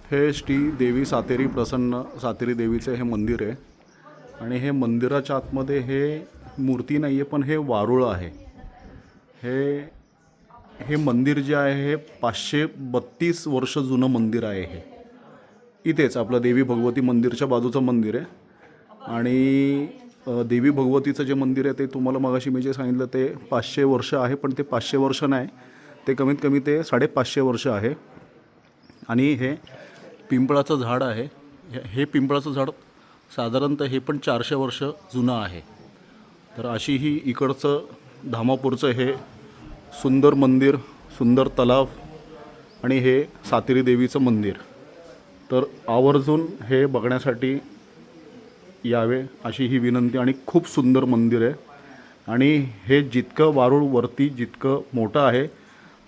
हे श्री देवी सातेरी प्रसन्न सातेरी देवीचे हे मंदिर आहे आणि हे मंदिराच्या आतमध्ये हे मूर्ती नाही आहे, पण हे वारुळ आहे। हे मंदिर जे आहे हे 532 वर्ष जुनं मंदिर आहे। हे इथेच आपलं देवी भगवती मंदिरच्या बाजूचं मंदिर आहे आणि देवी भगवतीचं जे मंदिर आहे ते तुम्हाला मगाशी मी जे सांगितलं ते 500 वर्ष आहे, पण ते 500 वर्ष नाही, ते कमीत कमी ते 550 वर्ष आहे। आणि हे पिंपळाचं झाड आहे। हे पिंपळाचं झाड साधारणतः हे पण 400 वर्ष जुनं आहे। तर अशी ही इकडचं धामापूरचं हे सुंदर मंदिर, सुंदर तलाव आणि हे सातेरी देवीचं मंदिर, तर आवर्जून हे बघण्यासाठी यावे अशी ही विनंती। आणि खूप सुंदर मंदिर आहे आणि हे जितकं वारुळ वरती जितकं मोठं आहे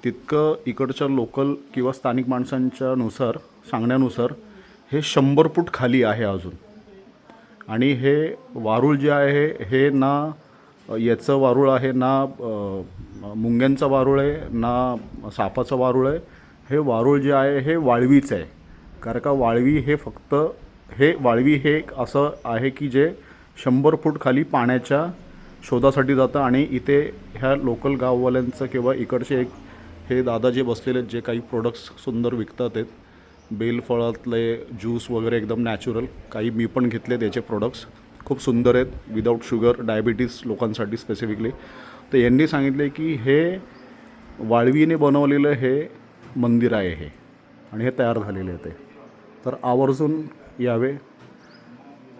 तितकं इकडच्या लोकल किंवा स्थानिक माणसांच्या सांगण्यानुसार हे 100 फूट खाली आहे अजून। आणि हे वारुळ जे आहे हे ना याचं वारुळ आहे, ना मुंग्यांचं वारुळ आहे, ना सापाचं वारुळ आहे। हे वारुळ जे आहे हे वाळवीचं आहे, कारण का वाळवी हे एक असं आहे की जे 100 फूट खाली पाण्याच्या शोधासाठी जातं। आणि इथे ह्या लोकल गाववाल्यांचं किंवा इकडचे हे दादा जे बसलेले जे काही प्रोडक्ट्स सुंदर विकतात आहेत, बेलफळातले ज्यूस वगैरे एकदम नॅचरल, काही मी पण घेतले त्याचे प्रोडक्ट्स खूप सुंदर आहेत, विदाऊट शुगर, डायबिटीज लोकांसाठी स्पेसिफिकली। तर यांनी सांगितले की हे वाळवीने बनवलेलं हे मंदिर आहे हे, आणि हे तयार झालेले आहे ते, तर आवर्जून यावे।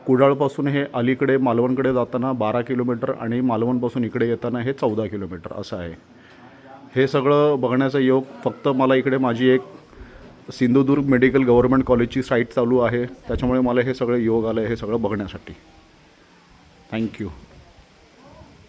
कुडाळपासून हे अलीकडे मालवणकडे जाताना 12 किलोमीटर आणि मालवणपासून इकडे येताना हे 14 किलोमीटर असं आहे। हे सगळं बघण्याचा योग फक्त मला इकडे माझी एक सिंधुदुर्ग मेडिकल गव्हर्नमेंट कॉलेजची साईट चालू आहे, त्याच्यामुळे मला हे सगळं योग आलं आहे हे सगळं बघण्यासाठी। थँक्यू।